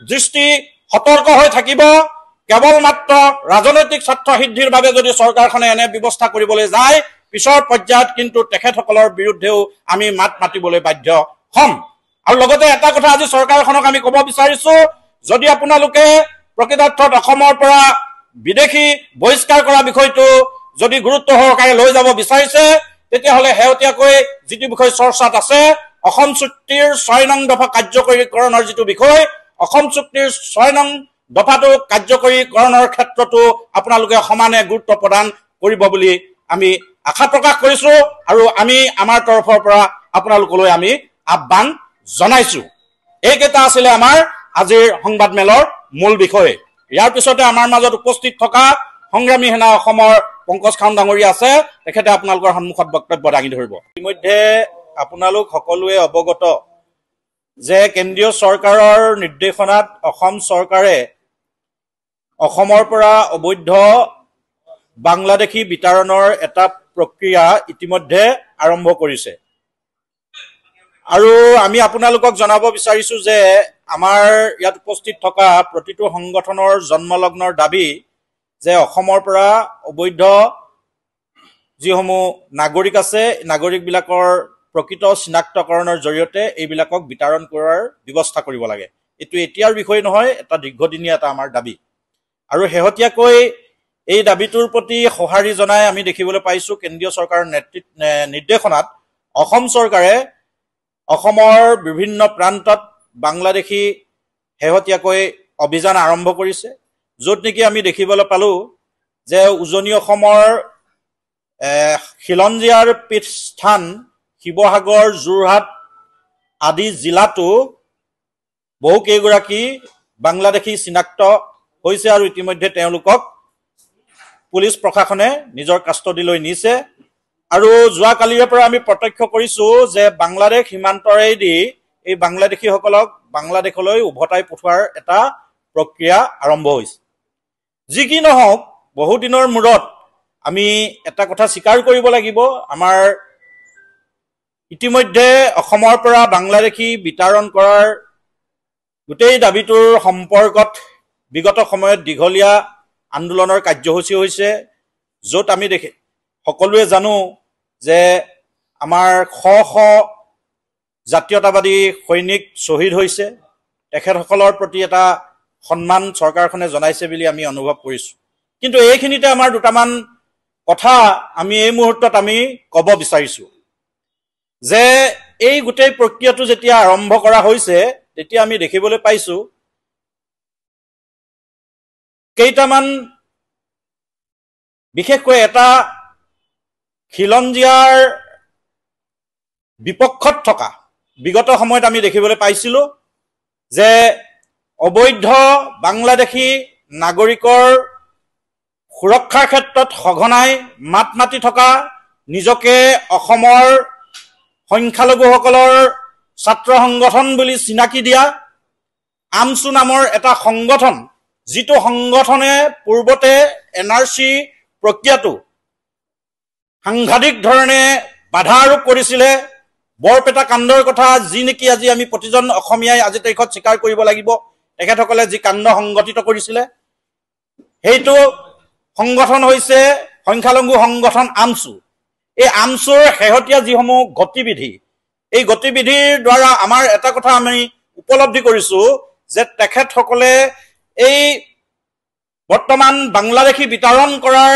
দৃষ্টি সতৰ্ক হৈ থাকিব কেৱল মাত্ৰ ৰাজনৈতিক স্বাৰ্থ সিদ্ধিৰ বাবে যদি চৰকাৰখনে এনে ব্যৱস্থা কৰিবলৈ যায় পিছৰ পৰ্যায়ত কিন্তু তেখেতসকলৰ বিৰুদ্ধেও আমি মাত মাতিবলৈ বাধ্য হ'ম আৰু লগতে এটা কথা আজি চৰকাৰখনক আমি ক'ব বিচাৰিছো যদি আপোনালোকে প্ৰকৃতাৰ্থত অসমৰ পৰা বিদেশী বহিষ্কাৰ কৰা বিষয়টো যদি গুৰুত্ব সহকাৰে লৈ যাব বিচাৰিছে তেতিয়াহ'লে হেওতিয়াকৈ যিটো বিষয় চৰ্চাত আছে অসম চুক্তিৰ 6 নং দফা কাৰ্যকৰীকৰণৰ যিটো বিষয় অসম চুক্তিৰ 6 নং দফাটো কাৰ্যকৰীকৰণৰ ক্ষেত্ৰতো আপোনালোকে সমানে গুৰুত্ব প্ৰদান কৰিব বুলি আমি আশা প্ৰকাশ কৰিছো আৰু আমি আমাৰ তৰফৰ পৰা আপোনালোকলৈ আমি আহ্বান জনাইছো এইকেইটা আছিল আমাৰ আজিৰ সংবাদমেলৰ মূল বিষয় ইয়াৰ পিছতে আমাৰ মাজত উপস্থিত থকা সংগ্ৰামী সেনা অসমৰ পংকজ খাউণ্ড ডাঙৰীয়া আছে তেখেতে আপোনালোকৰ সন্মুখত বক্তব্য দাঙি ধৰিব ইতিমধ্যে আপোনালোক সকলোৱে অৱগত যে কেন্দ্ৰীয় চৰকাৰৰ নিৰ্দেশনাত অসম চৰকাৰে অসমৰ পৰা অবৈধ বাংলাদেশী বিতৰণৰ এটা প্ৰক্ৰিয়া ইতিমধ্যে আৰম্ভ কৰিছে আৰু আমি আপোনালোকক জনাব বিচাৰিছো যে আমাৰ ইয়াত উপস্থিত থকা প্ৰতিটো সংগঠনৰ জন্মলগ্নৰ দাবী যে অসমৰ পৰা অবৈধ যিসমূহ নাগৰিক আছে নাগৰিকবিলাকৰ প্ৰকৃত চিনাক্তকৰণৰ জৰিয়তে এইবিলাকক বিতৰণ কৰাৰ ব্যৱস্থা কৰিব লাগে এটো এতিয়াৰ বিষয় নহয় এটা দীৰ্ঘদিনীয়া এটা আমাৰ দাবী আৰু হেহতিয়াকৈ এই দাবীটোৰ প্ৰতি সঁহাৰি জনাই আমি দেখিবলৈ পাইছো কেন্দ্ৰীয় চৰকাৰৰ নিৰ্দেশনাত অসম চৰকাৰে অসমৰ বিভিন্ন প্ৰান্তত বাংলাদেশী হেহতিয়াকৈ অভিযান আৰম্ভ কৰিছে য'ত নেকি আমি দেখিবলৈ পালো যে উজনি অসমৰ খিলঞ্জীয়াৰ পীঠস্থান শিৱসাগৰ যোৰহাট আদি জিলাতো বহু কেইগৰাকী বাংলাদেশী চিনাক্ত হৈছে আৰু ইতিমধ্যে তেওঁলোকক পুলিচ প্ৰশাসনে নিজৰ কাষ্টডিলৈ নিছে আৰু যোৱা কালিৰ পৰা আমি প্ৰত্যক্ষ কৰিছো যে বাংলাদেশ সীমান্তৰেদি এই বাংলাদেশীসকলক বাংলাদেশলৈ উভতাই পঠোৱাৰ এটা প্ৰক্ৰিয়া আৰম্ভ হৈছে যি কি নহওক বহু দিনৰ মূৰত আমি এটা কথা স্বীকাৰ কৰিব লাগিব আমাৰ ইতিমধ্যে অসমৰ পৰা বাংলাদেশী বিতৰণ কৰাৰ গোটেই দাবীটোৰ সম্পৰ্কত বিগত সময়ত দীঘলীয়া আন্দোলনৰ কাৰ্যসূচী হৈছে য'ত আমি সকলোৱে জানো যে আমাৰ শ জাতীয়তাবাদী সৈনিক শ্বহীদ হৈছে তেখেতসকলৰ প্ৰতি এটা সন্মান চৰকাৰখনে জনাইছে বুলি আমি অনুভৱ কৰিছো কিন্তু এইখিনিতে আমাৰ দুটামান কথা আমি এই মুহূৰ্তত আমি ক'ব বিচাৰিছো যে এই গোটেই প্ৰক্ৰিয়াটো যেতিয়া আৰম্ভ কৰা হৈছে তেতিয়া আমি দেখিবলৈ পাইছো কেইটামান বিশেষকৈ এটা খিলঞ্জীয়াৰ বিপক্ষত থকা বিগত সময়ত আমি দেখিবলৈ পাইছিলো যে অবৈধ বাংলাদেশী নাগৰিকৰ সুৰক্ষাৰ ক্ষেত্ৰত সঘনাই মাত মাতি থকা নিজকে অসমৰ সংখ্যালঘুসকলৰ ছাত্ৰ সংগঠন বুলি চিনাকি দিয়া আমছু নামৰ এটা সংগঠন যিটো সংগঠনে পূৰ্বতে এনআৰসি প্ৰক্ৰিয়াটো সাংঘাতিক ধৰণে বাধা আৰোপ কৰিছিলে বৰপেটা কাণ্ডৰ কথা যি নেকি আজি আমি প্ৰতিজন অসমীয়াই আজি তাৰিখত স্বীকাৰ কৰিব লাগিব তেখেতসকলে যি কাণ্ড সংগঠিত কৰিছিলে সেইটো সংগঠন হৈছে সংখ্যালঘু সংগঠন আমছু এই আমছুৰ শেহতীয়া যিসমূহ গতিবিধি এই গতিবিধিৰ দ্বাৰা আমাৰ এটা কথা আমি উপলব্ধি কৰিছো যে তেখেতসকলে এই বৰ্তমান বাংলাদেশী বিতৰণ কৰাৰ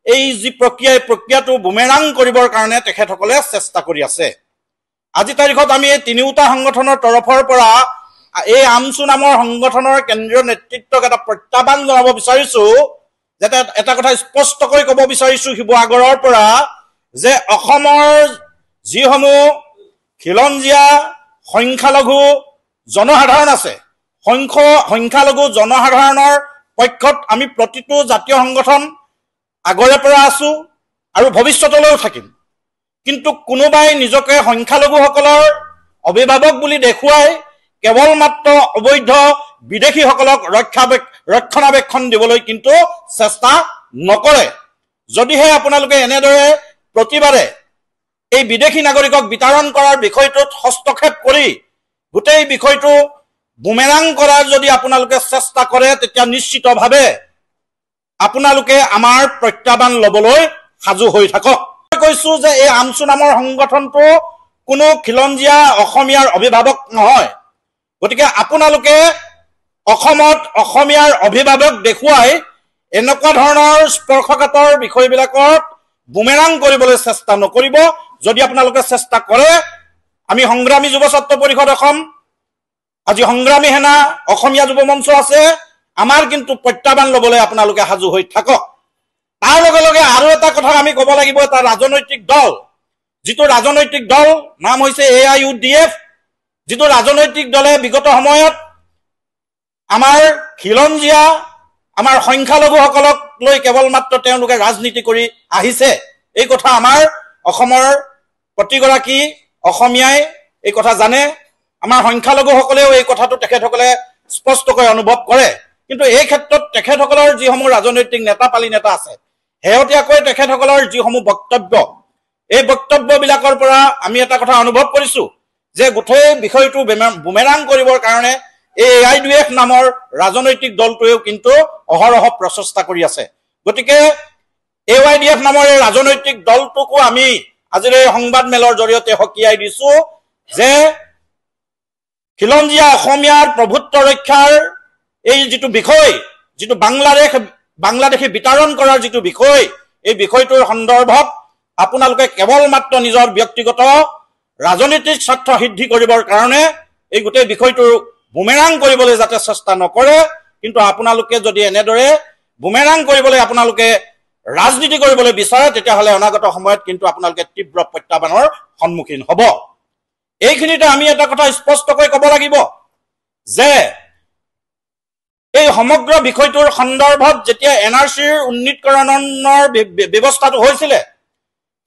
এই যি প্ৰক্ৰিয়াটো বুমেৰাং কৰিবৰ কাৰণে তেখেতসকলে চেষ্টা কৰি আছে আজি তাৰিখত আমি এই তিনিওটা সংগঠনৰ তৰফৰ পৰা এই আমছু নামৰ সংগঠনৰ কেন্দ্ৰীয় নেতৃত্বক এটা প্ৰত্যাহ্বান জনাব বিচাৰিছো যাতে এটা কথা স্পষ্টকৈ ক'ব বিচাৰিছো শিৱসাগৰৰ পৰা যে অসমৰ যিসমূহ খিলঞ্জীয়া সংখ্যালঘু জনসাধাৰণ আছে সংখ্যালঘু জনসাধাৰণৰ পক্ষত আমি প্ৰতিটো জাতীয় সংগঠন আগৰে পৰা আছো আৰু ভৱিষ্যতলৈও থাকিম কিন্তু কোনোবাই নিজকে সংখ্যালঘুসকলৰ অভিভাৱক বুলি দেখুৱাই কেৱল মাত্ৰ অবৈধ বিদেশীসকলক ৰক্ষণাবেক্ষণ দিবলৈ কিন্তু চেষ্টা নকৰে যদিহে আপোনালোকে এনেদৰে প্ৰতিবাৰে এই বিদেশী নাগৰিকক বিতৰণ কৰাৰ বিষয়টোত হস্তক্ষেপ কৰি গোটেই বিষয়টো বুমেৰাং কৰাৰ যদি আপোনালোকে চেষ্টা কৰে তেতিয়া নিশ্চিতভাৱে আপোনালোকে আমাৰ প্ৰত্যাহ্বান ল'বলৈ সাজু হৈ থাকক। কৈছো যে এই আমচু নামৰ সংগঠনটো কোনো খিলঞ্জীয়া অসমীয়াৰ অভিভাৱক নহয়। গতিকে আপোনালোকে অসমত অসমীয়াৰ অভিভাৱক দেখুৱাই এনেকুৱা ধৰণৰ স্পৰ্শকাতৰ বিষয়বিলাকত বুমেৰাং কৰিবলৈ চেষ্টা নকৰিব। যদি আপোনালোকে চেষ্টা কৰে, আমি সংগ্ৰামী যুৱ ছাত্ৰ পৰিষদ অসম, আজি সংগ্ৰামী সেনা, অসমীয়া যুৱ মঞ্চ আছে, আমাৰ কিন্তু প্ৰত্যাহ্বান ল'বলৈ আপোনালোকে সাজু হৈ থাকক। তাৰ লগে লগে আৰু এটা কথা আমি ক'ব লাগিব, এটা ৰাজনৈতিক দল, যিটো ৰাজনৈতিক দল নাম হৈছে AIUDF, যিটো ৰাজনৈতিক দলে বিগত সময়ত আমাৰ খিলঞ্জীয়া, আমাৰ সংখ্যালঘুসকলক লৈ কেৱল মাত্ৰ তেওঁলোকে ৰাজনীতি কৰি আহিছে। এই কথা আমাৰ অসমৰ প্ৰতিগৰাকী অসমীয়াই এই কথা জানে, আমাৰ সংখ্যালঘুসকলেও এই কথাটো তেখেতসকলে স্পষ্টকৈ অনুভৱ কৰে। কিন্তু এই ক্ষেত্ৰত তেখেতসকলৰ যিসমূহ ৰাজনৈতিক নেতাপালি নেতা আছে, শেহতীয়াকৈ তেখেতসকলৰ যিসমূহ বক্তব্য, এই বক্তব্যবিলাকৰ পৰা আমি এটা কথা অনুভৱ কৰিছো যে গোটেই বিষয়টো বুমেৰাং কৰিবৰ কাৰণে এই AIUDF নামৰ ৰাজনৈতিক দলটোৱেও কিন্তু অহৰহ প্ৰচেষ্টা কৰি আছে। গতিকে AIUDF নামৰ এই ৰাজনৈতিক দলটোকো আমি আজিৰ এই সংবাদমেলৰ জৰিয়তে সকীয়াই দিছো যে খিলঞ্জীয়া অসমীয়াৰ প্ৰভুত্ব ৰক্ষাৰ এই যিটো বিষয়, যিটো বাংলাদেশী বিতৰণ কৰাৰ যিটো বিষয়, এই বিষয়টোৰ সন্দৰ্ভত আপোনালোকে কেৱল মাত্ৰ নিজৰ ব্যক্তিগত ৰাজনৈতিক স্বাৰ্থ সিদ্ধি কৰিবৰ কাৰণে এই গোটেই বিষয়টো বুমেৰাং কৰিবলৈ যাতে চেষ্টা নকৰে। কিন্তু আপোনালোকে যদি এনেদৰে বুমেৰাং কৰিবলৈ আপোনালোকে ৰাজনীতি কৰিবলৈ বিচাৰে, তেতিয়াহ'লে অনাগত সময়ত কিন্তু আপোনালোকে তীব্ৰ প্ৰত্যাহ্বানৰ সন্মুখীন হ'ব। এইখিনিতে আমি এটা কথা স্পষ্টকৈ ক'ব লাগিব যে এই সমগ্ৰ বিষয়টোৰ সন্দৰ্ভত যেতিয়া NRCৰ উন্নীতকৰণৰ ব্যৱস্থাটো হৈছিলে,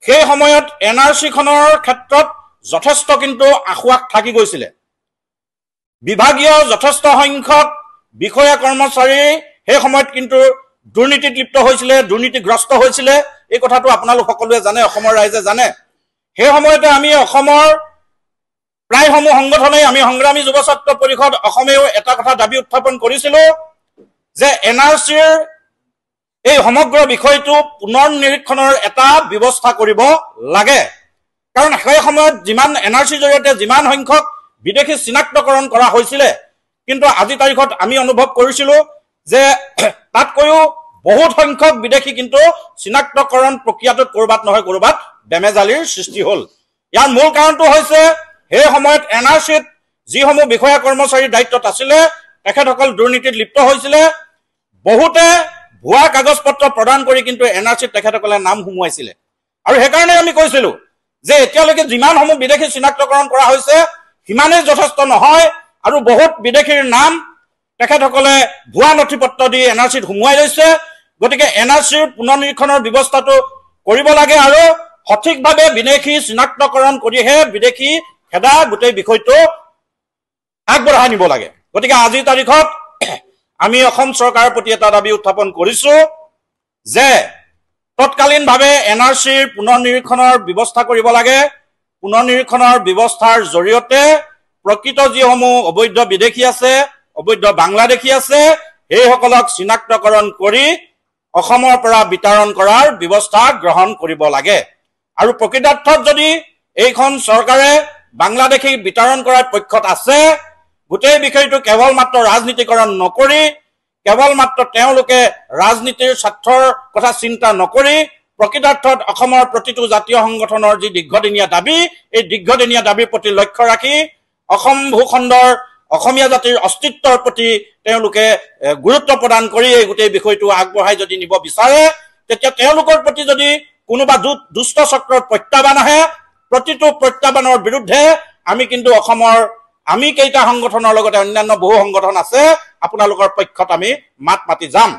সেই সময়ত NRCখনৰ ক্ষেত্ৰত যথেষ্ট কিন্তু আঁসোৱাহ থাকি গৈছিলে। বিভাগীয় যথেষ্ট সংখ্যক বিষয়া কৰ্মচাৰী সেই সময়ত কিন্তু দুৰ্নীতিত লিপ্ত হৈছিলে, দুৰ্নীতিগ্ৰস্ত হৈছিলে। এই কথাটো আপোনালোক সকলোৱে জানে, অসমৰ ৰাইজে জানে। সেই সময়তে আমি অসমৰ প্ৰায়সমূহ সংগঠনেই, আমি সংগ্ৰামী যুৱ ছাত্ৰ পৰিষদ অসমেও এটা কথা দাবী উত্থাপন কৰিছিলো যে NRCৰ এই সমগ্ৰ বিষয়টো পুনৰ নিৰীক্ষণৰ এটা ব্যৱস্থা কৰিব লাগে। কাৰণ সেই সময়ত যিমান NRCৰ জৰিয়তে যিমান সংখ্যক বিদেশী চিনাক্তকৰণ কৰা হৈছিলে, কিন্তু আজি তাৰিখত আমি অনুভৱ কৰিছিলো যে তাতকৈও বহুত সংখ্যক বিদেশী কিন্তু চিনাক্তকৰণ প্ৰক্ৰিয়াটোত ক'ৰবাত নহয় ক'ৰবাত বেমেজালিৰ সৃষ্টি হ'ল। ইয়াৰ মূল কাৰণটো হৈছে সেই সময়ত NRCত যিসমূহ বিষয়া কৰ্মচাৰীৰ দায়িত্বত আছিলে, তেখেতসকল দুৰ্নীতিত লিপ্ত হৈছিলে। বহুতে ভুৱা কাগজ পত্ৰ প্ৰদান কৰি কিন্তু NRCত তেখেতসকলে নাম সুমুৱাইছিলে। আৰু সেইকাৰণে আমি কৈছিলো যে এতিয়ালৈকে যিমানসমূহ বিদেশী চিনাক্তকৰণ কৰা হৈছে সিমানেই যথেষ্ট নহয়, আৰু বহুত বিদেশীৰ নাম তেখেতসকলে ভুৱা নথি পত্ৰ দি NRCত সুমুৱাই লৈছে। গতিকে NRCৰ পুনৰ নিৰীক্ষণৰ ব্যৱস্থাটো কৰিব লাগে আৰু সঠিকভাৱে বিদেশী চিনাক্তকৰণ কৰিহে বিদেশী খেদা গোটেই বিষয়টো আগবঢ়াই নিব লাগে। গতিকে আজিৰ তাৰিখত আমি অসম চৰকাৰৰ প্ৰতি এটা দাবী উত্থাপন কৰিছো যে তৎকালীনভাৱে NRCৰ পুনৰ নিৰীক্ষণৰ ব্যৱস্থা কৰিব লাগে। পুনৰ নিৰীক্ষণৰ ব্যৱস্থাৰ জৰিয়তে প্ৰকৃত যিসমূহ অবৈধ বিদেশী আছে, অবৈধ বাংলাদেশী আছে, সেইসকলক চিনাক্তকৰণ কৰি অসমৰ পৰা বিতৰণ কৰাৰ ব্যৱস্থা গ্ৰহণ কৰিব লাগে। আৰু প্ৰকৃতাৰ্থত যদি এইখন চৰকাৰে বাংলাদেশী বিতৰণ কৰাৰ পক্ষত আছে, গোটেই বিষয়টো কেৱল মাত্ৰ ৰাজনীতিকৰণ নকৰি, কেৱল মাত্ৰ তেওঁলোকে ৰাজনীতিৰ স্বাৰ্থৰ কথা চিন্তা নকৰি প্ৰকৃতাৰ্থত অসমৰ প্ৰতিটো জাতীয় সংগঠনৰ যি দীৰ্ঘদিনীয়া দাবী, এই দীৰ্ঘদিনীয়া দাবীৰ প্ৰতি লক্ষ্য ৰাখি অসম ভূখণ্ডৰ অসমীয়া জাতিৰ অস্তিত্বৰ প্ৰতি তেওঁলোকে গুৰুত্ব প্ৰদান কৰি এই গোটেই বিষয়টো আগবঢ়াই যদি নিব বিচাৰে, তেতিয়া তেওঁলোকৰ প্ৰতি যদি কোনোবা দুষ্ট চক্ৰৰ প্ৰত্যাহ্বান আহে, প্ৰতিটো প্ৰত্যাহ্বানৰ বিৰুদ্ধে আমি কিন্তু অসমৰ আমি কেইটা সংগঠনৰ লগতে অন্যান্য বহু সংগঠন আছে, আপোনালোকৰ পক্ষত আমি মাত মাতি যাম।